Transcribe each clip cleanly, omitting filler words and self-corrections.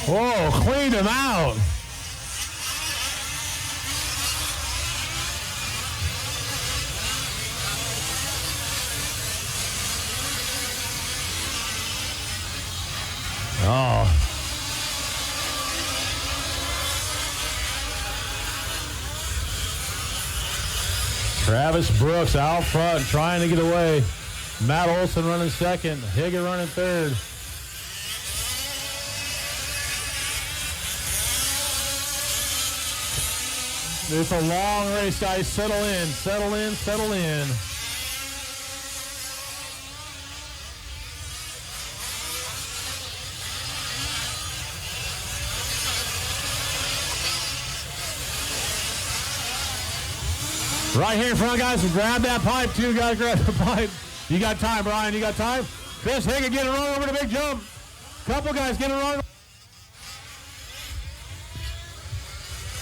Whoa, cleaned him out. Oh. Travis Brooks out front trying to get away. Matt Olson running second. Higgett running third. It's a long race, guys. Settle in, settle in, settle in. Right here in front, guys. Grab that pipe, too, guys. Grab the pipe. You got time, Brian. You got time? Chris Higgett getting run over the big jump. Couple guys getting run.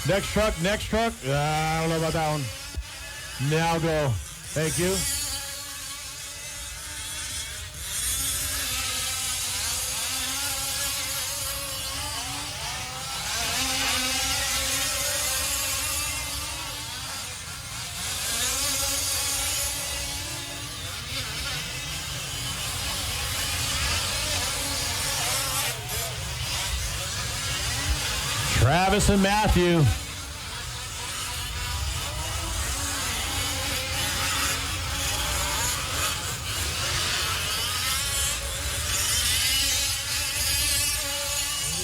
Next truck, next truck. I don't know about that one. Now go. Thank you. Travis and Matthew.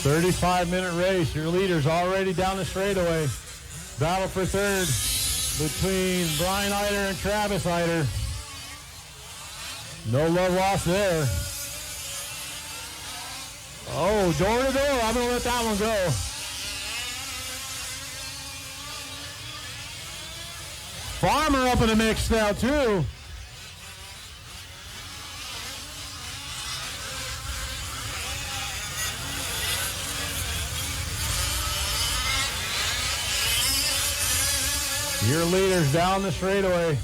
"35-minute race. Your leader's already down the straightaway. Battle for third between Brian Eider and Travis Eider. No love lost there. Oh, door to door. I'm going to let that one go. Farmer up in the mix now, too. Your leader's down the straightaway.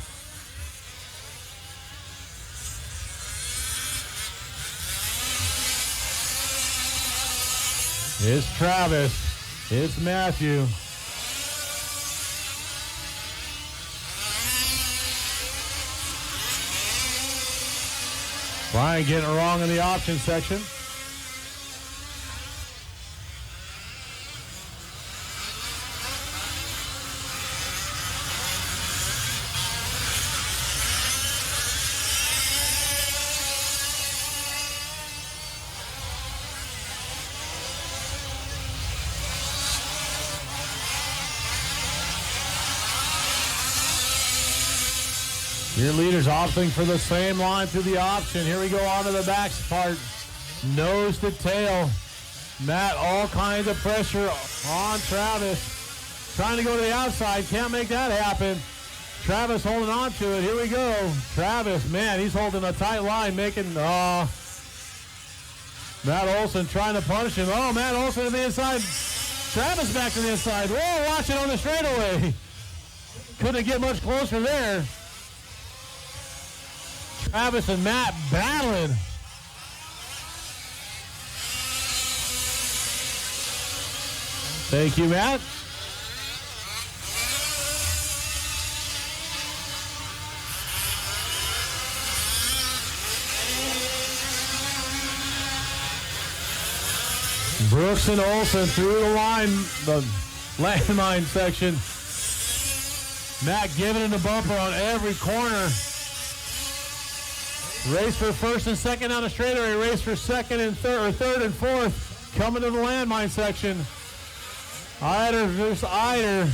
It's Travis. It's Matthew. Brian getting it wrong in the option section. Your leader's opting for the same line through the option. Here we go on to the back part. Nose to tail. Matt, all kinds of pressure on Travis. Trying to go to the outside. Can't make that happen. Travis holding on to it. Here we go. Travis, man, he's holding a tight line, making... Matt Olson trying to punish him. Oh, Matt Olson to the inside. Travis back to the inside. Whoa, watch it on the straightaway. Couldn't get much closer there. Travis and Matt battling. Thank you, Matt. Brooks and Olson through the line, the landmine section. Matt giving it a bumper on every corner. Race for first and second on the straightaway. Race for second and third and fourth. Coming to the landmine section. Eider versus Eider.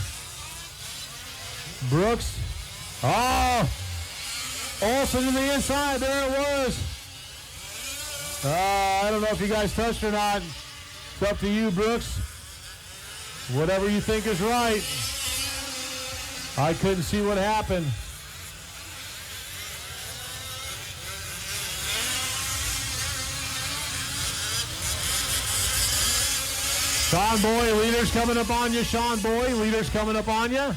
Brooks. Oh! Olson to the inside. There it was. I don't know if you guys touched or not. It's up to you, Brooks. Whatever you think is right. I couldn't see what happened. Sean Boy, leaders coming up on you. Sean Boy, leaders coming up on you.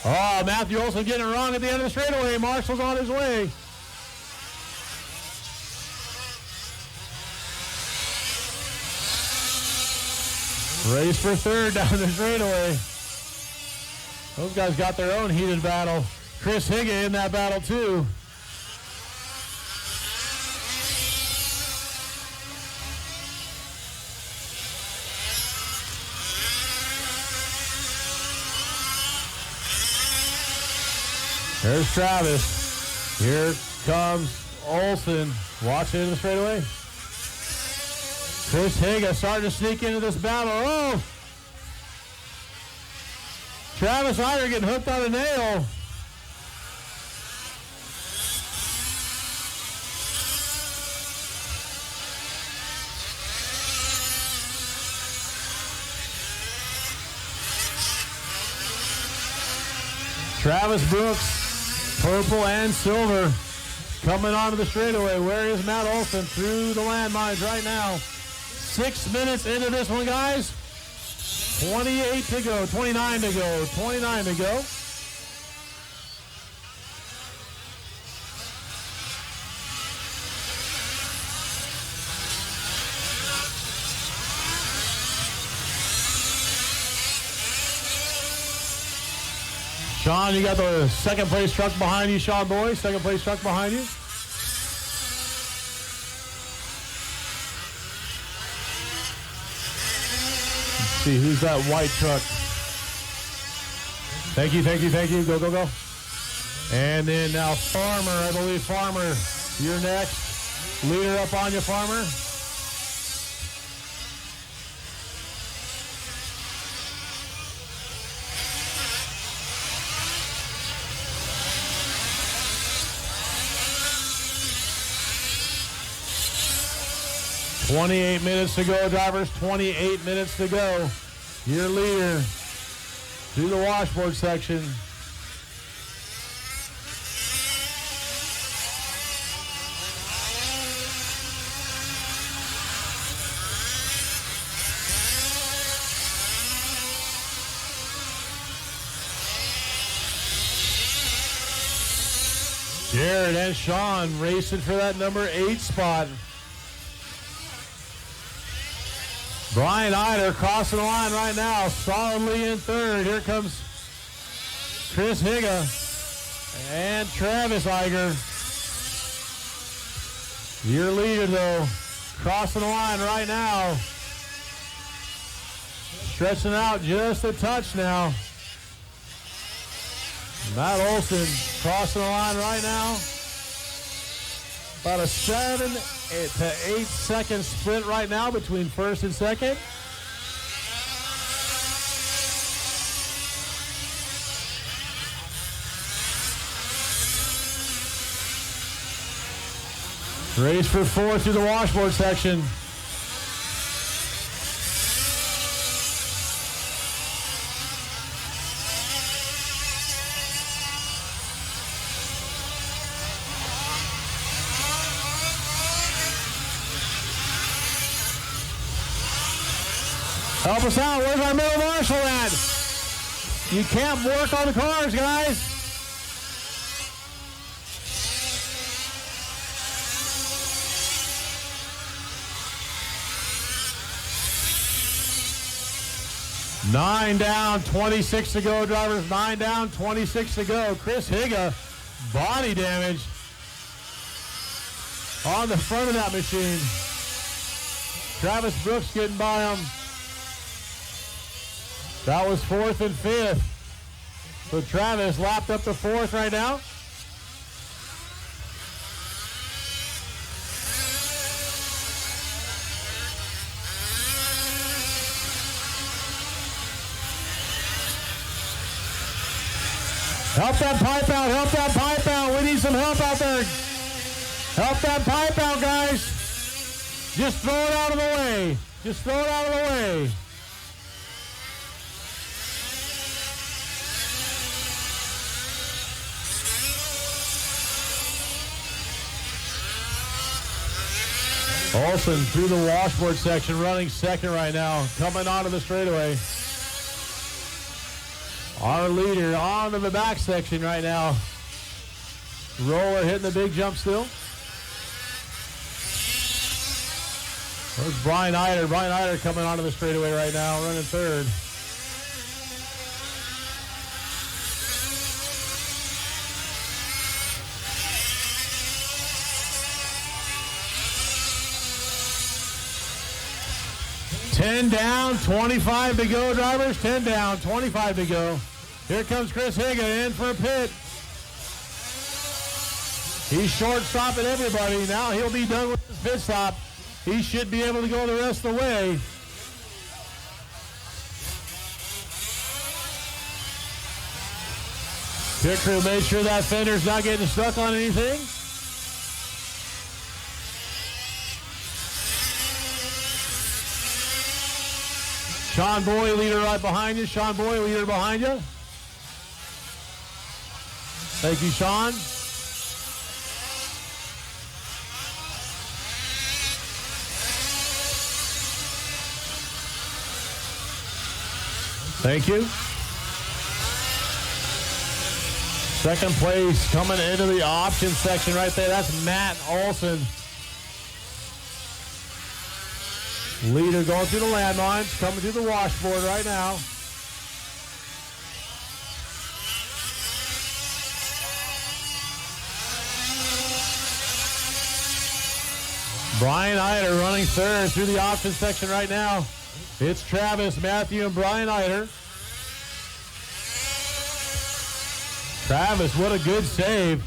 Oh, Matthew Olson getting it wrong at the end of the straightaway. Marshall's on his way. Race for third down the straightaway. Those guys got their own heated battle. Chris Higa in that battle too. There's Travis. Here comes Olsen. Watch it in the straightaway. Chris Higa starting to sneak into this battle. Oh! Travis Eiger getting hooked on a nail. Travis Brooks, purple and silver, coming onto the straightaway. Where is Matt Olsen? Through the landmines right now. 6 minutes into this one, guys. 28 to go, 29 to go, 29 to go. Sean, you got the second place truck behind you, Sean Boy. Second place truck behind you. Let's see, who's that white truck? Thank you, thank you, thank you. Go, go, go. And then now Farmer, I believe. Farmer, you're next. Leader up on you, Farmer. .28 minutes to go, drivers. 28 minutes to go. Your leader through the washboard section. Jared and Sean racing for that number 8 spot. Brian Eider crossing the line right now, solidly in third. Here comes Chris Higa and Travis Eiger. Your leader, though, crossing the line right now. Stretching out just a touch now. Matt Olsen crossing the line right now. About a 7 to 8 second sprint right now between first and second. Race for 4 through the washboard section. Help us out. Where's our middle marshal at? You can't work on the cars, guys. Nine down, 26 to go, drivers. 9 down, 26 to go. Chris Higa, body damage on the front of that machine. Travis Brooks getting by him. That was 4th and 5th. So Travis lapped up to 4th right now. Help that pipe out, help that pipe out. We need some help out there. Help that pipe out, guys. Just throw it out of the way. Just throw it out of the way. Olsen through the washboard section, running second right now, coming onto the straightaway. Our leader onto the back section right now. Roller hitting the big jump still. There's Brian Eider. Brian Eider coming onto the straightaway right now, running third. Ten down, 25 to go, drivers. 10 down, 25 to go. Here comes Chris Higa in for a pit. He's short-stopping everybody. Now he'll be done with his pit stop. He should be able to go the rest of the way. Pit crew, make sure that fender's not getting stuck on anything. Sean Boy, leader right behind you. Sean Boy, leader behind you. Thank you, Sean. Thank you. Second place coming into the option section right there. That's Matt Olson. Leader going through the landmines, coming through the washboard right now. Brian Eider running third through the option section right now. It's Travis, Matthew, and Brian Eider. Travis, what a good save.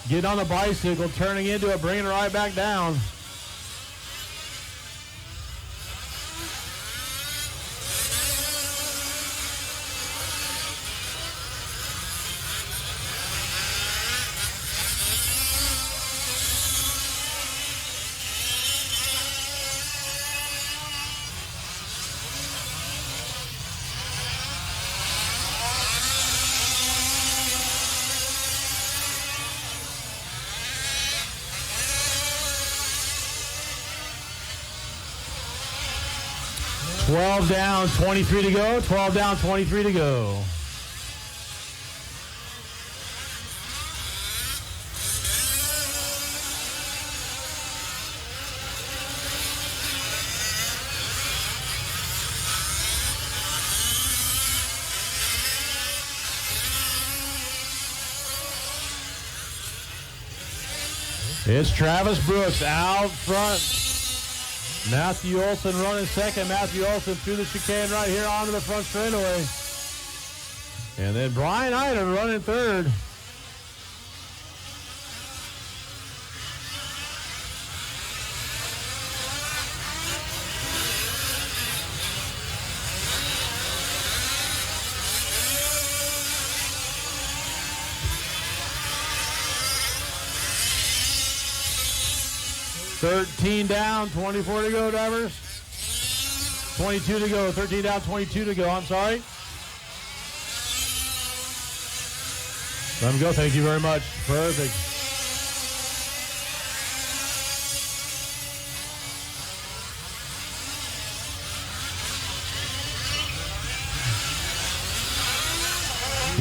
Getting on the bicycle, turning into it, bringing it right back down. Twelve down, 23 to go. 12 down, 23 to go. It's Travis Brooks out front. Matthew Olson running second. Matthew Olson through the chicane right here onto the front straightaway. And then Brian Eider running third. $13 down, 24 to go, drivers. 22 to go, 13 down, 22 to go, I'm sorry. Let him go, thank you very much. Perfect.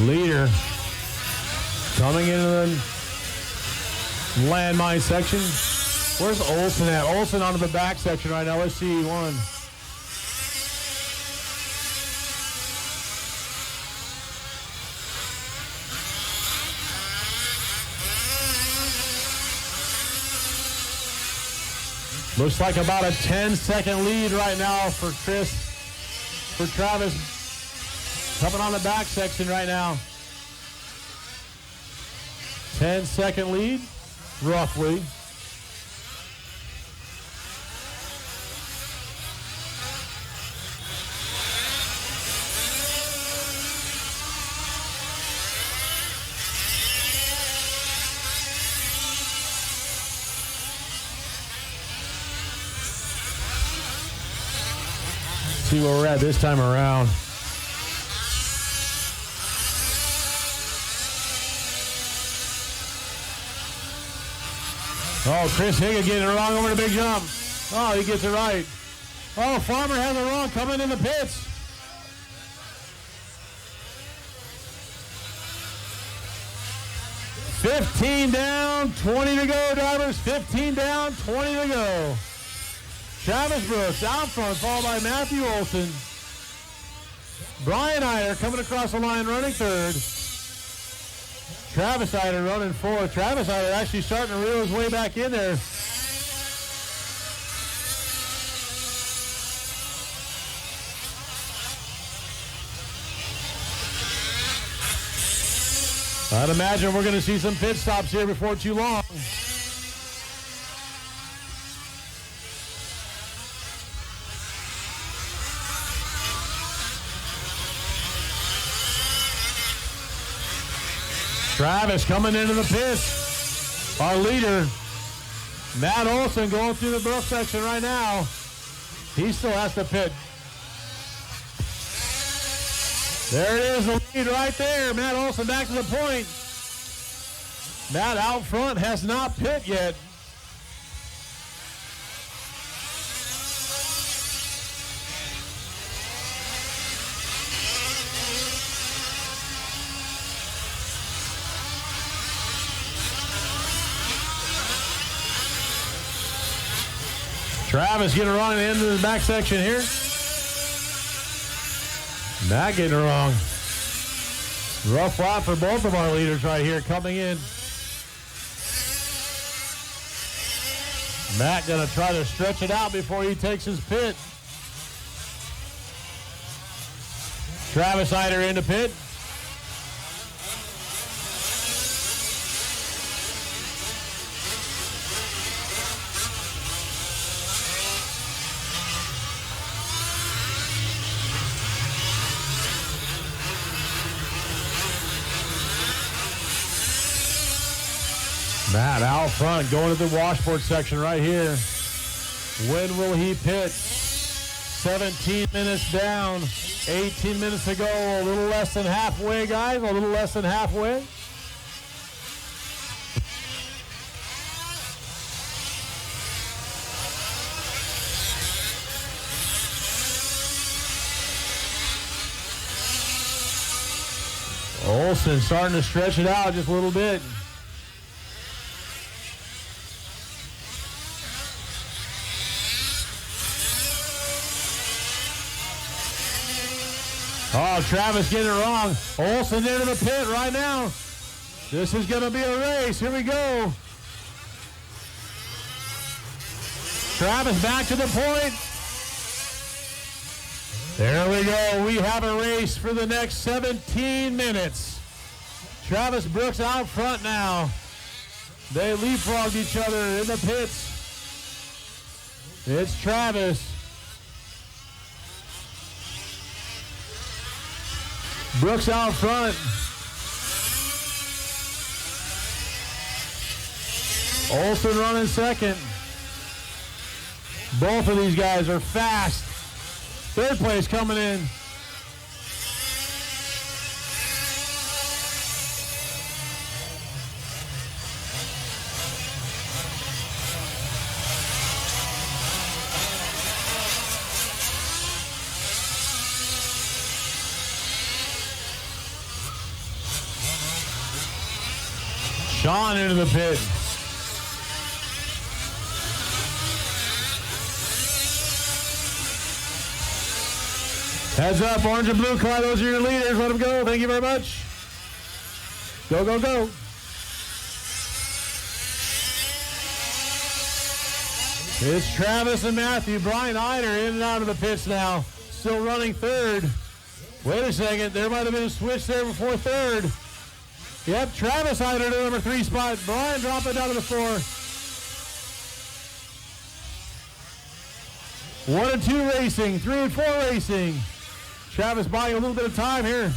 Leader coming into the landmine section. Where's Olson at? Olson onto the back section right now. Let's see, one. Looks like about a 10-second lead right now for Travis. Coming on the back section right now. 10-second lead, roughly. See where we're at this time around. Oh, Chris Higa getting it wrong over the big jump. Oh, he gets it right. Oh, Farmer has it wrong coming in the pits. $15 down, 20 to go, drivers. 15 down, 20 to go. Travis Brooks out front, followed by Matthew Olson. Brian Eider coming across the line, running third. Travis Eider running fourth. Travis Eider actually starting to reel his way back in there. I'd imagine we're going to see some pit stops here before too long. Travis coming into the pits. Our leader, Matt Olson, going through the Brook section right now. He still has to pit. There it is, the lead right there. Matt Olson back to the point. Matt out front has not pit yet. Travis getting wrong at the end of the back section here. Matt getting it wrong. Rough lot for both of our leaders right here coming in. Matt gonna try to stretch it out before he takes his pit. Travis Eider into pit. Matt out front, going to the washboard section right here. When will he pit? 17 minutes down, 18 minutes to go. A little less than halfway, guys. A little less than halfway. Olson starting to stretch it out just a little bit. Oh, Travis getting it wrong. Olson into the pit right now. This is going to be a race. Here we go. Travis back to the point. There we go. We have a race for the next 17 minutes. Travis Brooks out front now. They leapfrogged each other in the pits. It's Travis. Brooks out front. Olson running second. Both of these guys are fast. Third place coming in. Sean into the pit. Heads up, orange and blue car. Those are your leaders. Let them go. Thank you very much. Go, go, go. It's Travis and Matthew. Brian Eider in and out of the pits now. Still running third. Wait a second. There might have been a switch there before third. Yep, Travis Eider to number 3 spot. Brian dropping down to the 4. 1 and 2 racing. 3 and 4 racing. Travis buying a little bit of time here.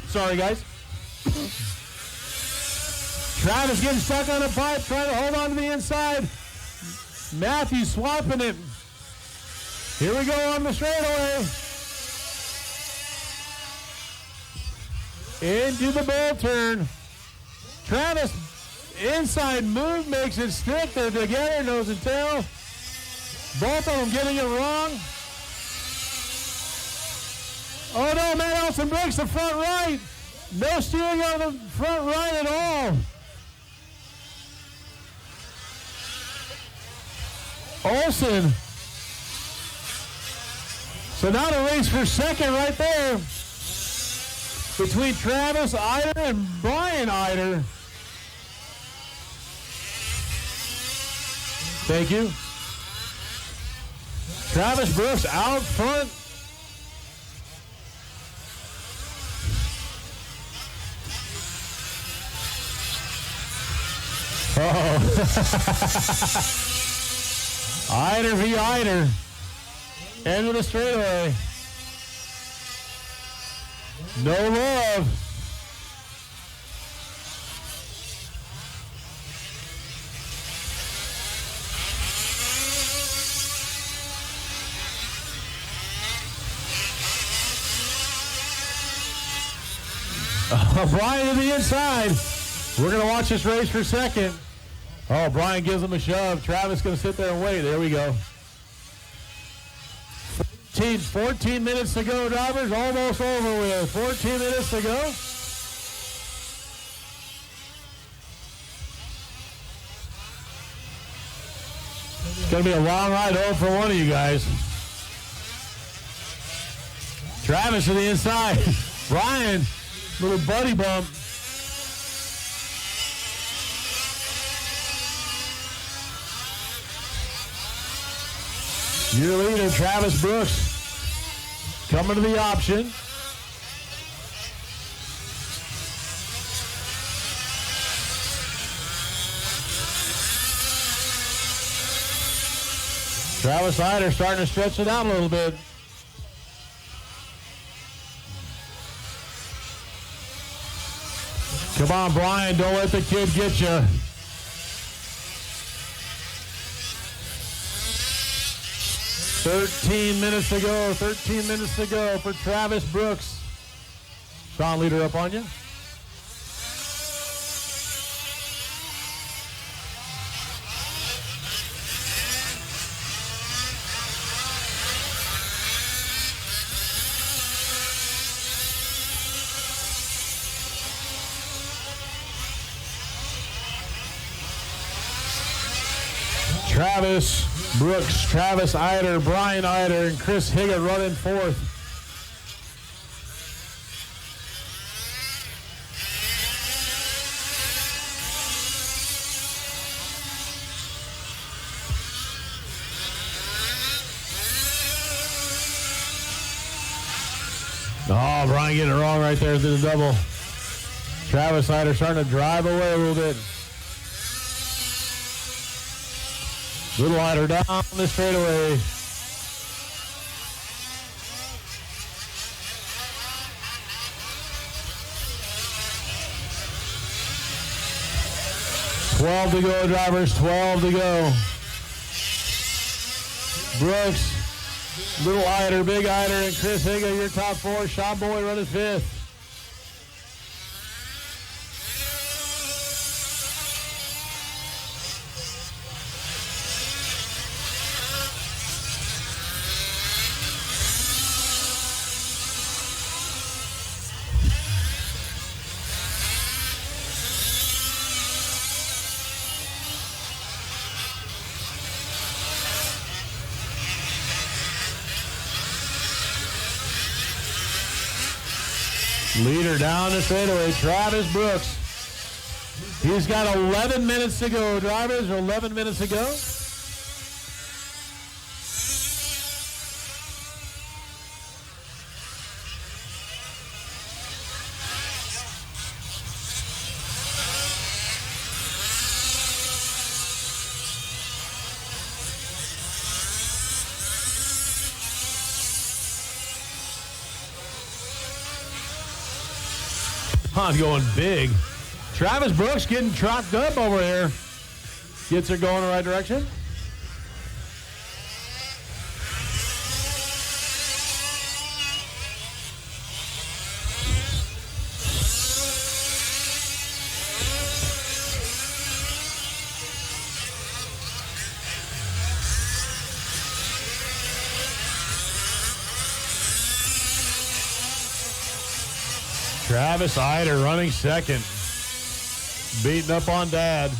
Sorry, guys. Travis getting stuck on the pipe, trying to hold on to the inside. Matthew swapping it. Here we go on the straightaway. Into the ball turn. Travis, inside move, makes it stick. They're together, nose and tail. Both of them getting it wrong. Oh no, Matt Olson breaks the front right. No steering on the front right at all. Olsen. So now the race for second right there between Travis Eider and Brian Eider. Thank you. Travis Brooks out front. Oh. Eider v. Eider. End of the straightaway. No love. Brian to the inside. We're going to watch this race for second. Oh, Brian gives him a shove. Travis going to sit there and wait. There we go. 14 minutes to go, drivers. Almost over with. 14 minutes to go. It's going to be a long ride home for one of you guys. Travis to the inside. Brian, little buddy bump. Your leader, Travis Brooks, coming to the option. Travis Eider starting to stretch it out a little bit. Come on, Brian, don't let the kid get you. Thirteen minutes to go. 13 minutes to go for Travis Brooks. Sean, leader up on you. Travis Brooks, Travis Eider, Brian Eider, and Chris Higgett running fourth. Oh, Brian getting it wrong right there through the double. Travis Eider starting to drive away a little bit. Little Eider down the straightaway. $12 to go, drivers. 12 to go. Brooks, Little Eider, Big Eider, and Chris Higa, your top four. Sean Boy running fifth. Leader down the straightaway, Travis Brooks. He's got 11 minutes to go, drivers. 11 minutes to go. Huh, going big. Travis Brooks getting trocked up over here. Gets her going in the right direction. Travis Eider running second. Beating up on Dad.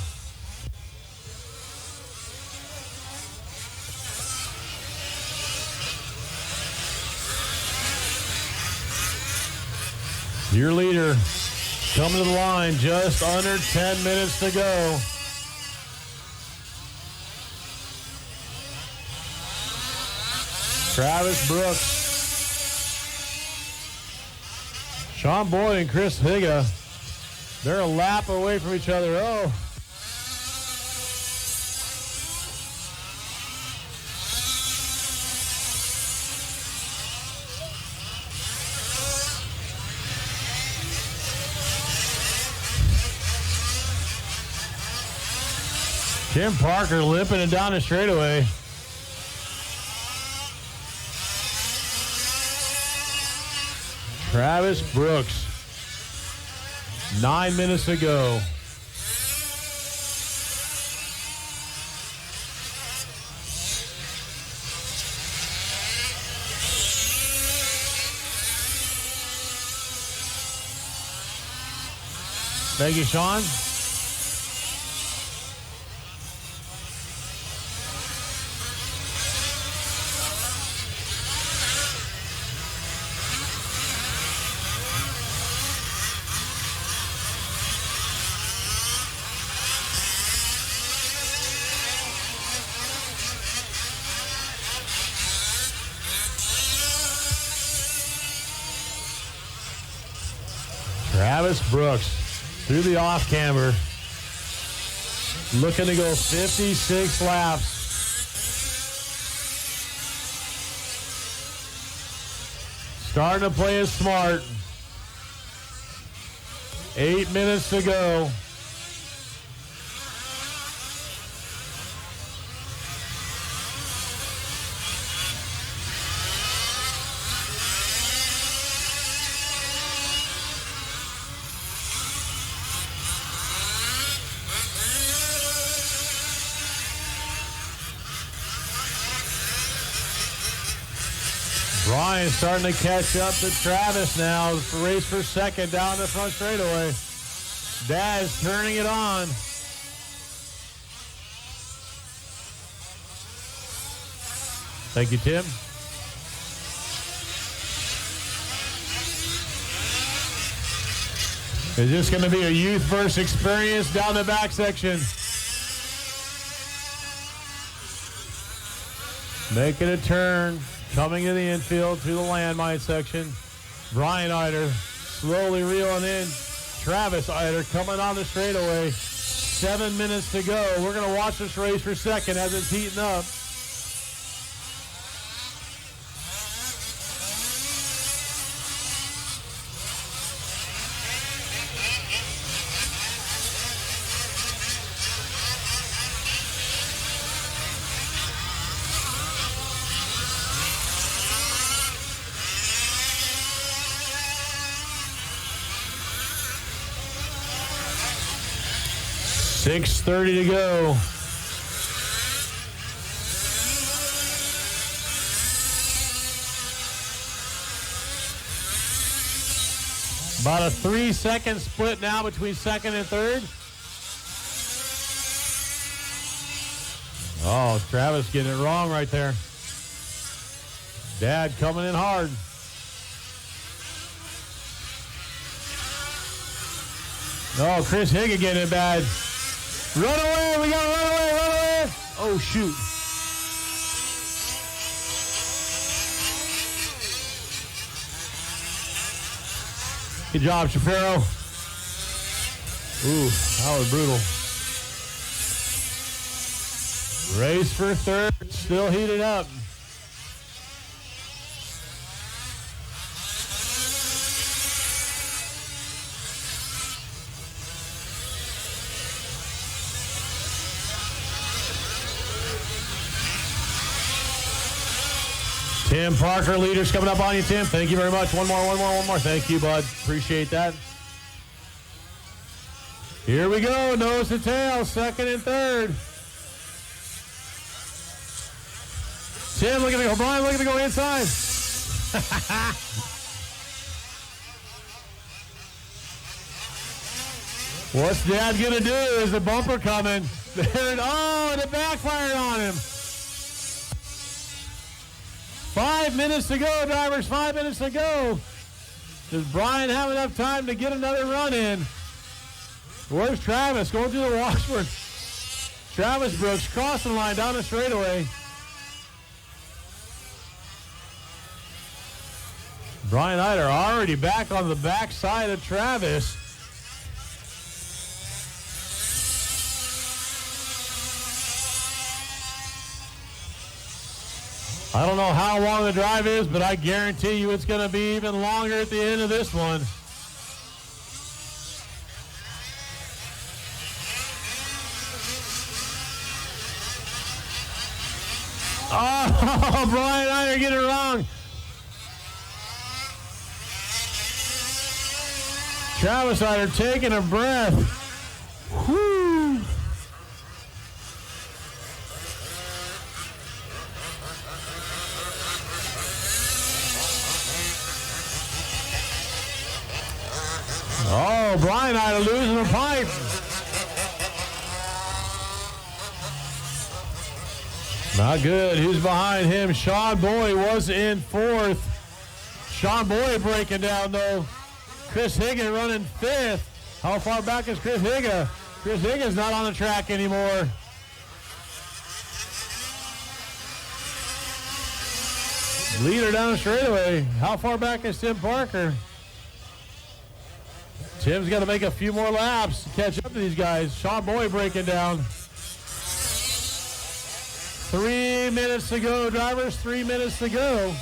Your leader coming to the line, just under 10 minutes to go. Travis Brooks. Sean Boyd and Chris Higa, they're a lap away from each other. Oh. Tim Parker limping it down the straightaway. Travis Brooks, 9 minutes to go. Thank you, Sean. Travis Brooks through the off camber, looking to go 56 laps. Starting to play it smart. 8 minutes to go. Brian starting to catch up to Travis now. Race for second down the front straightaway. Daz turning it on. Thank you, Tim. Is this going to be a youth versus experience down the back section? Making a turn. Coming to the infield through the landmine section. Brian Eider slowly reeling in. Travis Eider coming on the straightaway. 7 minutes to go. We're going to watch this race for second as it's heating up. .6:30 to go. About a 3-second split now between second and third. Oh, Travis getting it wrong right there. Dad coming in hard. Oh, Chris Higa getting it bad. Run away, we got to run away, run away. Oh, shoot. Good job, Shapiro. Ooh, that was brutal. Race for third, still heated up. Tim Parker, leaders coming up on you, Tim. Thank you very much. One more. Thank you, bud. Appreciate that. Here we go. Nose to tail, second and third. Tim, look at me go. Brian, look at me go inside. What's Dad going to do? Is the bumper coming? There it, oh, and it backfired on him. 5 minutes to go, drivers. 5 minutes to go. Does Brian have enough time to get another run in? Where's Travis? Going through the Washburn. Travis Brooks crossing the line down the straightaway. Brian Eider already back on the backside of Travis. I don't know how long the drive is, but I guarantee you it's going to be even longer at the end of this one. Oh, Brian Eider getting it wrong. Travis Eider taking a breath. Whew. Oh, Brian Eider losing a pipe. Not good. Who's behind him? Sean Boy was in fourth. Sean Boy breaking down, though. Chris Higa running fifth. How far back is Chris Higa? Chris Higa's not on the track anymore. Leader down the straightaway. How far back is Tim Parker? Tim's got to make a few more laps to catch up to these guys. Sean Boy breaking down. 3 minutes to go, drivers. 3 minutes to go.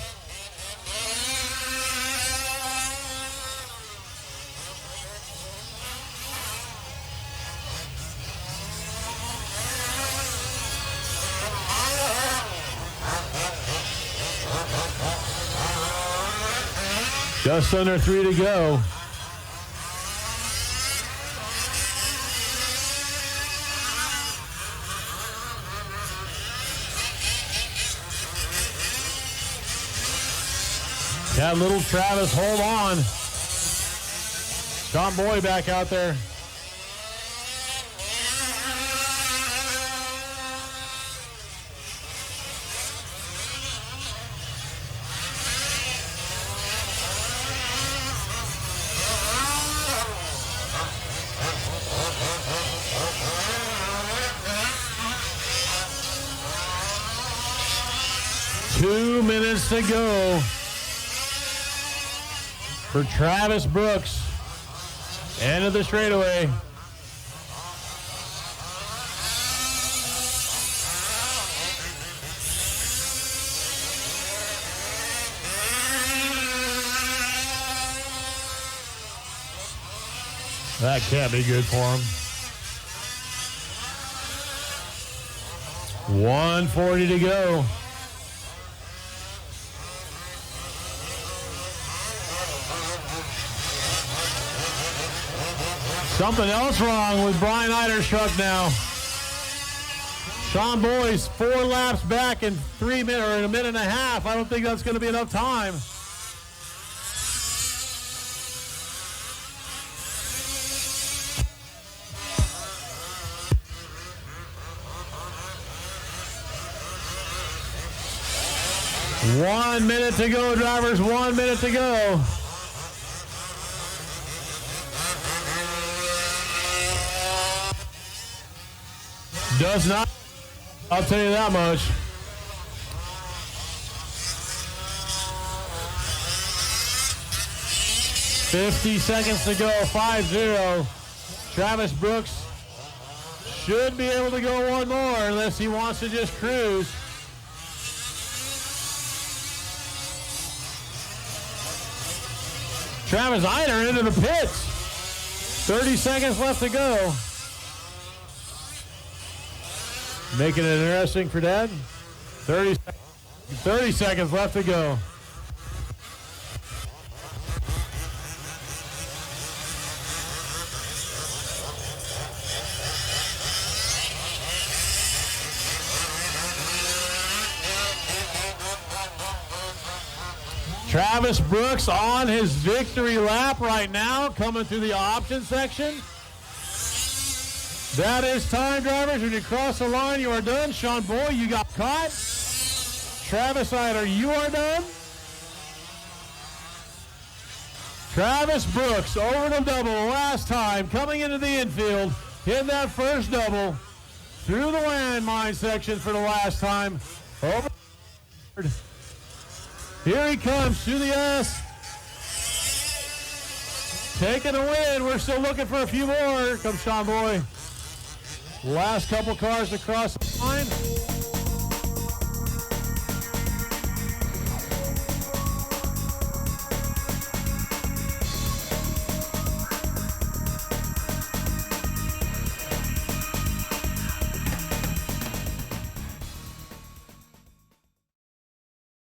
Just under 3 to go. That little Travis, hold on. Sean Boy back out there. Two minutes to go for Travis Brooks. End of the straightaway. That can't be good for him. 1:40 to go. Something else wrong with Brian Eider's truck now. Sean Boy's 4 laps back in 3 minutes, or in a minute and a half. I don't think that's going to be enough time. One minute to go, drivers. 1 minute to go. Does not. I'll tell you that much. $50 seconds to go. 5-0. Travis Brooks should be able to go one more unless he wants to just cruise. Travis Eider into the pits. 30 seconds left to go. Making it interesting for Dad. 30 seconds left to go. Travis Brooks on his victory lap right now, coming through the option section. That is time, drivers. When you cross the line, you are done. Sean Boy, you got caught. Travis Eider, you are done. Travis Brooks over the double last time, coming into the infield, hitting that first double through the landmine section for the last time. Over. Here he comes to the S. Taking a win. We're still looking for a few more. Here comes Sean Boy. Last couple cars to cross the line.